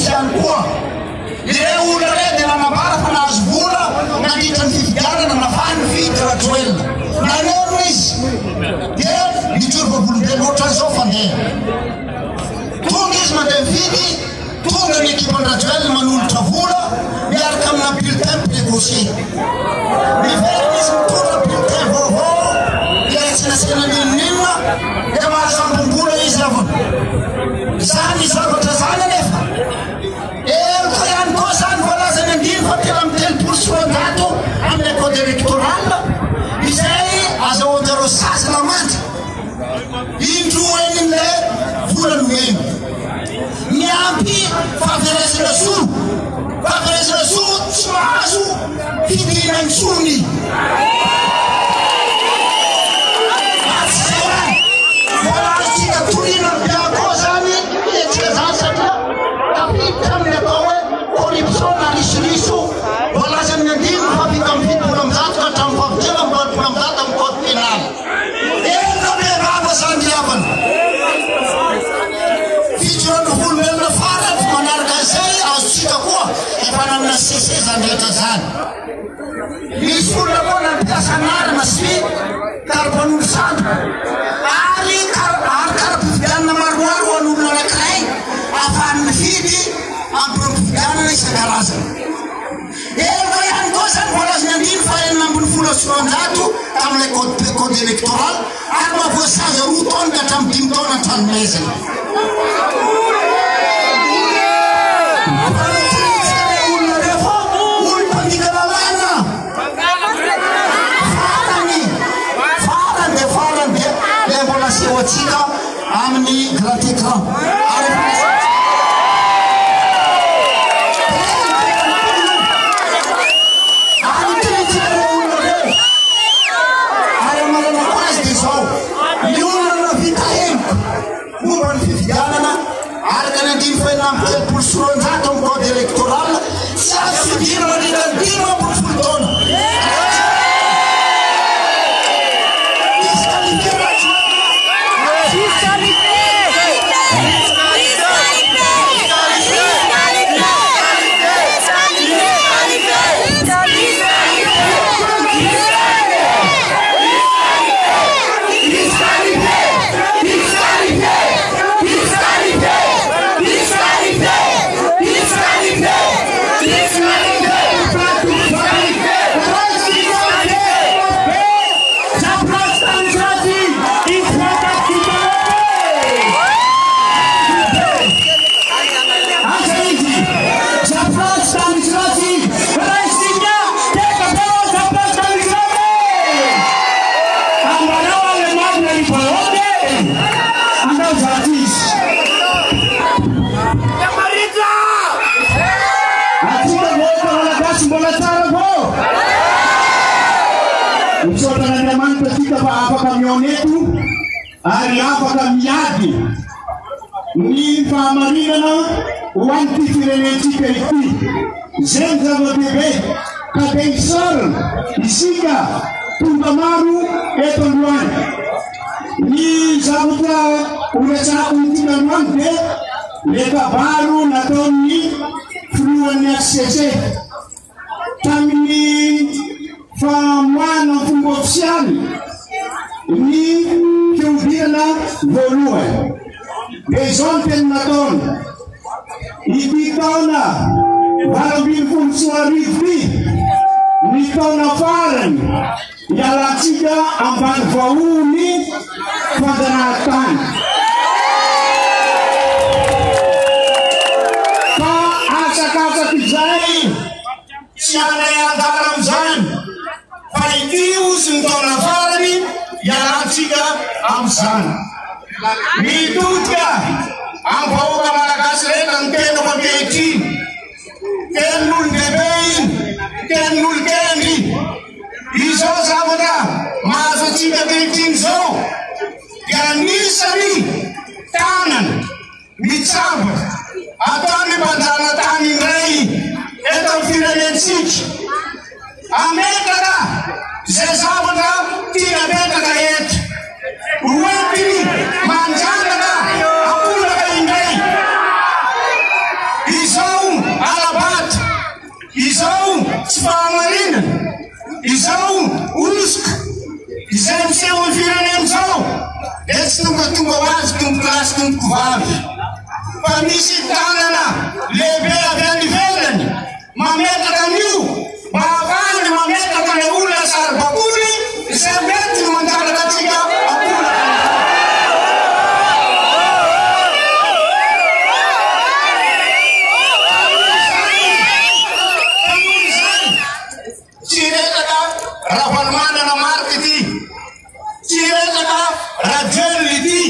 misy ihany koa ireo olona rey dia nanambara fa nahazo vola nandritra ny fifidianana nafany vidy rajoelina nanorona izy dia nijorobabolombelo ohatran' izao fandeha tonga izy mandeha mividy tonga ny ekipan-drajoelina manolotra vola miaraka amina bulletin précoché miverina izy mitondra bulletin vaovao dia tsy nasena ninonina dia mahasambom-bola izy avana zany zavatra zany anefa eloko ihany koa zany voalazany andiny fa tena amin'ny telopolo sy roanjato amin'ny code électoral izay azahoanjareo sasy lamandry indroen'le vola nomeny miampy fahaverezana soa tsy mahazo fidina intsony voalazotsika torina biakoa zany etsika zany satria tafiditra amin'ny atao hoe corruption na risoriso voalazany andiny fafika amin'ny fitopolo amzato ka hatramin'ny fahavitrana ambalopolo amzato amin'ny code pénal ena mevava zany riavana fijorana volombelona farany fa manaraka zay azotsika koa efa namina sese zany rehetra zany misy olona koa nampiasa anarana sy karapan'olo sandro ary karapividianana maromaro an'olona anankiray ahafahany mifidy ampirampividianana isan-karazana eloko ihany koa zany voalazany andiny fa enina ambin'ny folo sy roanjato tamin'ilay code électoral ary mahavoasazy roa taona ka hatramin'ny 5 taona an-tranomezana olona rehefa olo-mpandika lalàna farany dia le mbola seho atsika amin'ny grand écran telopolo sy roanjato amin'ny code électoral tsy azo fidina mandritra ny 5 taona ary afaka miady ny fahamarinana ho an'ity firenentsika ity zay ny zava-dehibe ka dia isarana isika tonga maro eto androany ny zavatra horatsako ity androany dia le kabaro nataon'ny filohan'ny HCC tamin'ny famoahana fomba ofisialy ny fiodinana voalohany dia izao ny tena nataony ity taona 2024 ny taona farany hialantsika ambany vahony fanjanahantany fa asakasaky izay tsy anay andala am'izany fa ity ozy ny taona farany hialantsika am'izany mitodika amin'ny vahoaka malagasy rehetra ny tenako ankehitriny tenin'olo lehibe iny tenin'olo kely izao zavatra mahazo atsika ankehitriny zao dia anisany tanana mitsambatra ataony mpanjana tany indray eto amin'ny firenentsika ametaka zay zavatra tia ametaka eto roentiny manjanaka apolaka indray izo fahamarinana izao oska izay miseho ny firenena zao dia tsy tonga ho azy tompoko lasy tompoko vavy fa misy tanana lehibe avy any ivelany mametaka an'io mba ahafahany mametaka ny olona saribakoly izay mety no mantaraka atsika akola Ravalmanana markety Tirezaka Rajeliti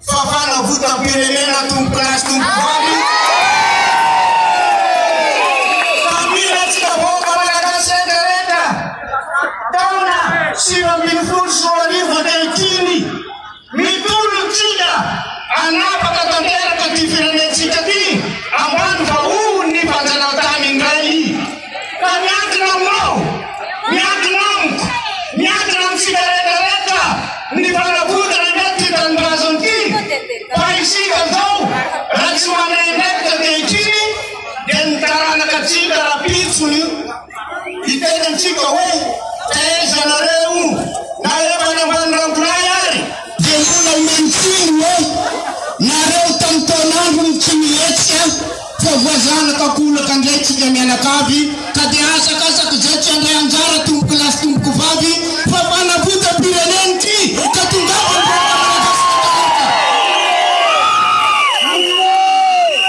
Fafana Vuta Pirenena Tumplas Tumpali Famila Chikaboka Malaga Segareta Tauna Sima Minfur Suariva Delkini Mitulu Chida Anapa Katantera Katifirene Chikati Amban Fau Ni Panjanatami Ngali Kanyaki Namau Nyatram sigareta ni panabuta na neti tandrazonki paisika zao ratsumana neti keichini dentarana katika rapisu itenda nchika we taesha na reu na eba na bandrankunayari jembuna umenchini we na reu tamtonangu mchini yetsa Fawazana kakula kandechi jamiana kavi kadeasa kasa kuzechi anda anjara tumkulas tumkuvavi Fafana Vuta Pirenenti katungapa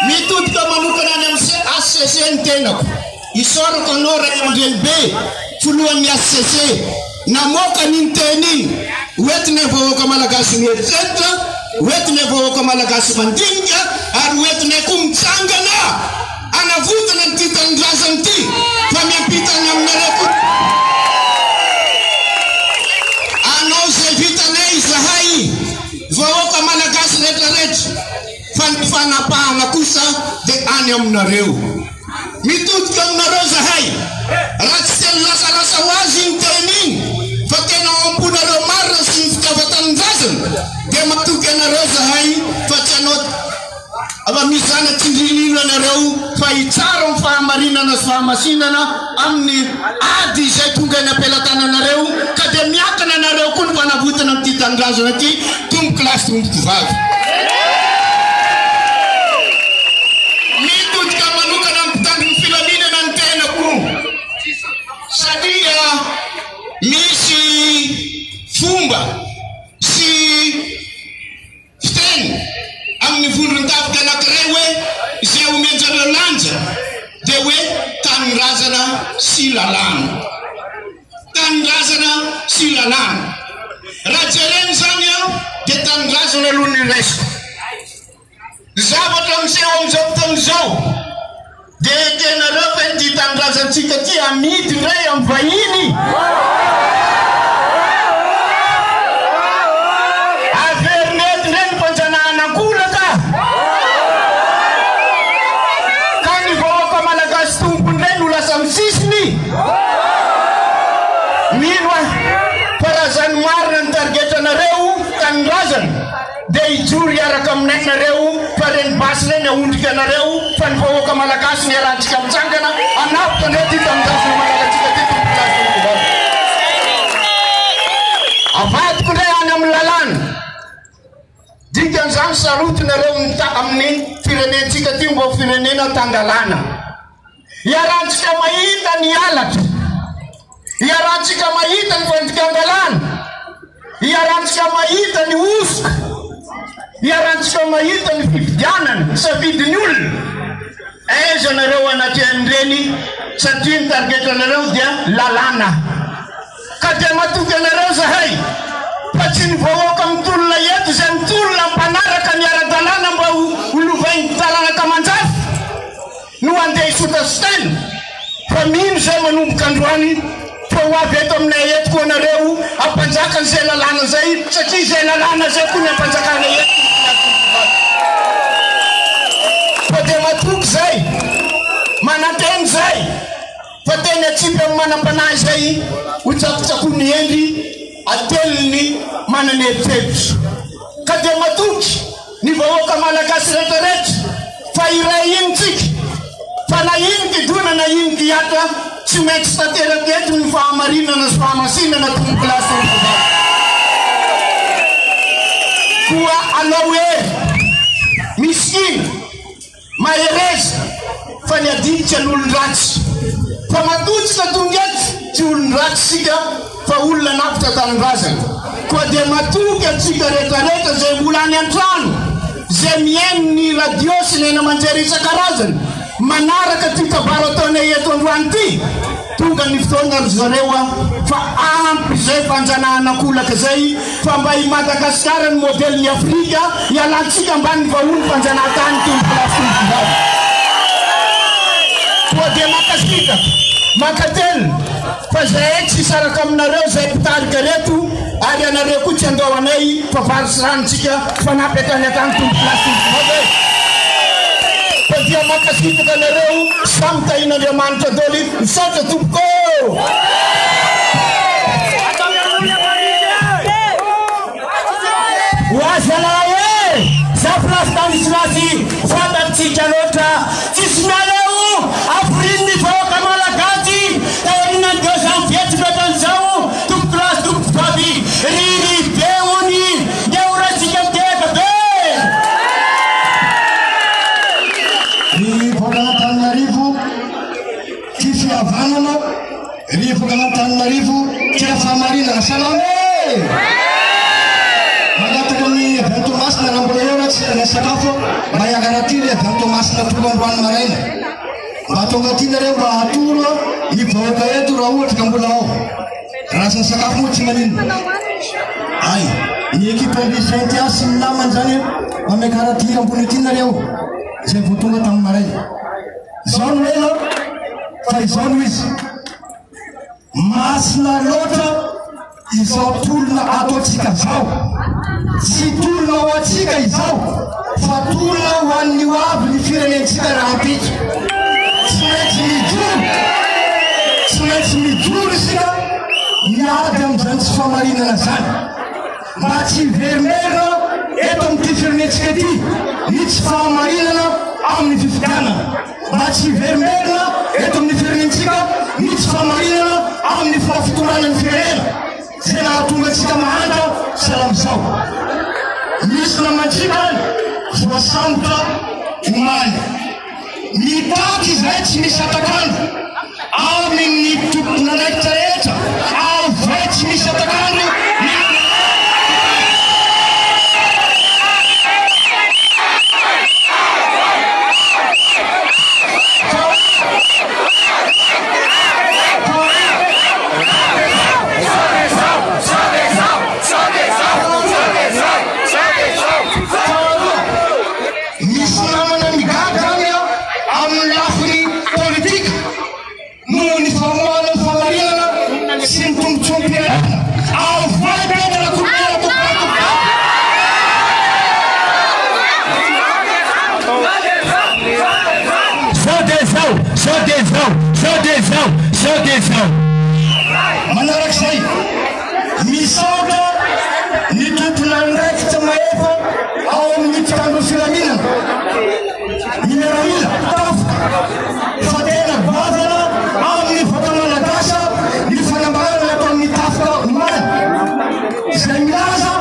mitut kamanuka na nemse ACC tena isoro konora MDLB fulua mi ACC na moka ninteni wetne voka malagasi ni etc wetne voka malagasi mandinga ar wetne kumchangana anavuta na titangazanti pamepita nyamnareku anose vita neiza hai voka malagasi letret fana pa na kusa de anyam na reu mitut kam na roza hai ratsel la wazinteni fakena ompuna do marra sifta vatanzazan de matukena roza hai fachanot aba misana tindilina na reu faitsaron famarina na famasina na amni adi zetunga na pelatana na reu kademiaka na reu kun panabuta na titangazo nati tum class tum tuvav mitut kamanuka na mtangu filamina na ntena ku sadia misi fumba si sten amni fundun tafta na krewe ze umejana lanja dewe tanrazana silalan rajelen zanya de tanrazana luniresh zabatam se omzoptam zo de kena repenti tanrazana tikati amid re amvaini Dei juria rakam nek na reu paren basne na undika na reu fan fo ka malakas ni ran chikam changana anap to neti tamdas na malakas chikati tumpas abat kule anam lalan dikan sang sarut na reu ta amni firene chikati mbo firene na tandalana ya ran chikamaita ni alat ya ran chikamaita ni fantikandalan ya ran chikamaita ni usk Yaranchika maita ni fifjanan sa vidinul na rewa na tiendreni sa tin target na rewa dia lalana kate matuke na rewa sa hai pachin vowo kam tulla yet sen tulla panara kan yara dalana ba uluvain talana kamanjaf nuande suta sten famin sa manum kandwani wa betom na yet ko na rewa apanjakan sa lalana sai sa ti sa lalana sa kunya panjakan na yet Matuk zai manaten zai patena chipe mana panai zai uchakuchakuni endi atelni mana ne tebs kade matuk ni voka malakas reteret faira yintik fana yinki duna na yinki yata tsy maintsy tateraketo ny fahamarinana sy fahamasinana tompoko lasa koa anao hoe misy mahereza fa ny adinitsy an'olon-dratsy fa matotsika tongety tsy olon-dratsy sika fa olona nafitra tanin-drazana koa dia matoky antsika rehetrarehetra zay mbola any an-trano zay mihaino ny radio sy ny ena manjary isan-karazany manaraka ty tabaro ataonay eto androany ty tonga ny fotoana ry zareo fa ampy zay fanjanahan'akolaka zay fa mba i Madagasikara ny modèle ny Afrika ialantsika ambany vaholo fanjanahantany tompolafovavy koa dia makasika makately fa zay tsy saraka aminareo zay mpitarika reto ary anareo koa tsy andao anay fa varisy ranontsika fanampy atany atany tompolafovavy fa dia makasitaka anareo samy tahin'Andriamanitra daholo misaotra tompoko Wasalaye, Zafrastanislasi, Fatatsika loatra, tsisy mialeo, afriny vahoaka malagasy, taorina 2 janvier tsy betan'izao, tompoko lasy tompoko vavy, riry be hony, ndeoratsika miteka be. Ny volan'Antananarivo, ty fihavanana, ry volan'Antananarivo, ty fahamarinana, salame! Magataka ny evento masina raha mbola eo raha tsy tena sakafo mba hiagaraty ny evento masina tolo androany maraina mba tonga ty nareo mba hatoro ny vahoaka eto raha ohatra ka mbola ao raha sy ny sakafo moa tsy manino ay ny ekipa ny Saint-As sy ny namany zany mba miakaraty ambony ty nareo zay vo tonga tamin'ny maraina zao no ela fa izao no izy masina loatra izao tolona ataotsika zao tsy tolona ho atsika izao fa tolona ho an'ny hoavy ny firenentsika raha ampitso tsy maintsy mijoro isika miady amin'izany tsy fahamarinana zany mba tsy verimerina eto amin'ity firenentsika ity ny tsy fahamarinana amin'ny fifidianana mba tsy verimerina eto amin'ny firenentsika ny tsy fahamarinana amin'ny fahafitonanany firenena zay nahatonga antsika mahanta salamizao misy namantsika voasambotra omaly mitaky zay tsy misy atakandro amin'ny tompona raikitra rehetra avay tsy misy atakandro manarak'izay misaotra ny tompona ndraikitra maefa ao amin'ny mpitandro filaminana miaramila tafoka fa tena bavana amin'ny voaka malagasa ny fanambarana atao amin'ny tafoka omaly izay milaza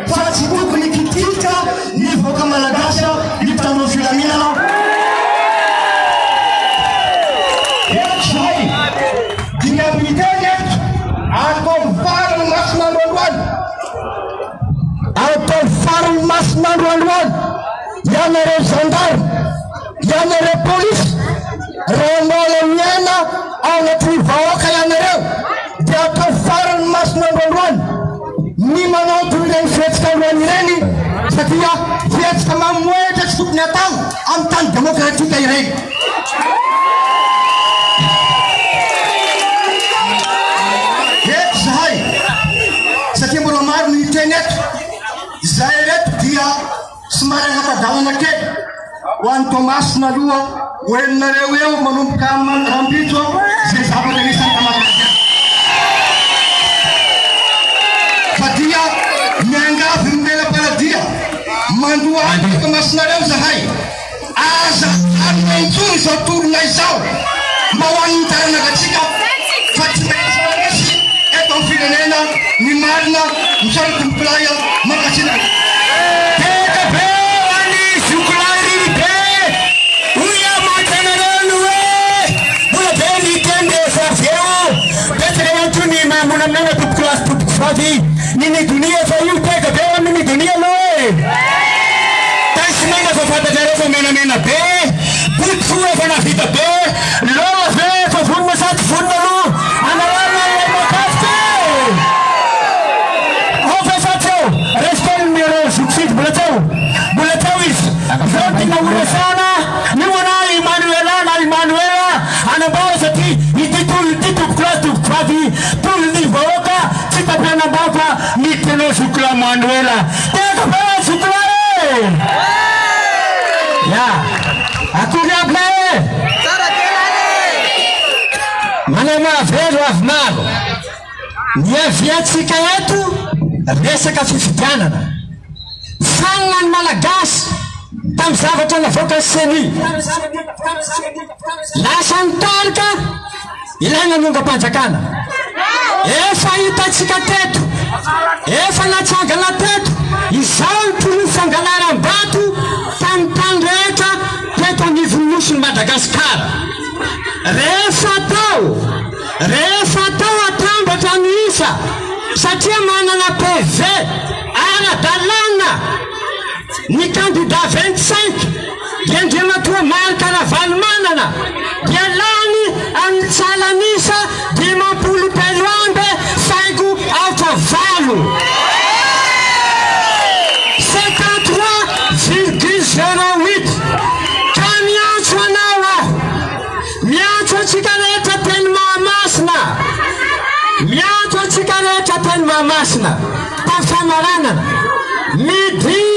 fa tsy tokony kitika ny voaka malagasa ny mpitandro filaminana masnandroandroany ianareo gendarme ianareo polisy remola miaina ao anatin'ny vahoaka ianareo dia atao farany masnandroandroany ny manao toy ireny fihetsika androany ireny satria fihetsika mamoetra tsy tokony atao amin'ny tany demokratika ireny eto zahay satria mbola maro ny teny eto zay reto dia somary anatadalana kely ho an'ny Tomasina aloha hoeninareo eo manomboka rambitso zay zavatra nisany tamadrazia fa dia miangavy mimelam-paladia mandoany Tomasinareo zahay aza anontsony izao torona izao mba ho an'ny taranakatsika fa tsy maintsy manesy eto amin'ny firenena ny marina misaraky ny playa makasina teka be any zokolary be oya matsanarano hoe mbola be ny tendefa aveo petaka antony mamona aminana tompoko lasy tompoko faty niny donia fa io teka be amin'ny donia aloha tasy maina fa fantatrareo fa menamena be boty fo efa navita be loa ve fa vonona saty vonona aloha anarana le makafika ofa satreo restel numéro zokofity mbola tao izy zao tina orasana niona Emmanuela na Emmanuela anambara satria ity tompoko lasy tompoko faty tolony vahoaka tsy tapianambava ny tenao zokola Emmanuela teka be zokola ya akory aby lahy manana velo avy maro ny aviatsika eto resaka fifidianana fanina ny malagasy tamin'ny zavatra navoaka seni lasa nitarika ilaina nongam-panjakana efa hitatsika teto efa natsangana teto izao ny polofo angalaram-bato tamin'ny tany rehetra teto anivon'nosy ny Madagasikara rehefa tao atambatra ny isa satria manana PV ara-dalàna ny candidat 25 dia ndriamatoa marika Ravalo manana dia lany amin'ny tsalanisa 50 telo amby faigo aotra valo 53,08 ka miantso anao aho miantso atsika rehetra teny Mahamasina miantso atsika rehetra teny Mahamasina tamin'ny famaranana midiny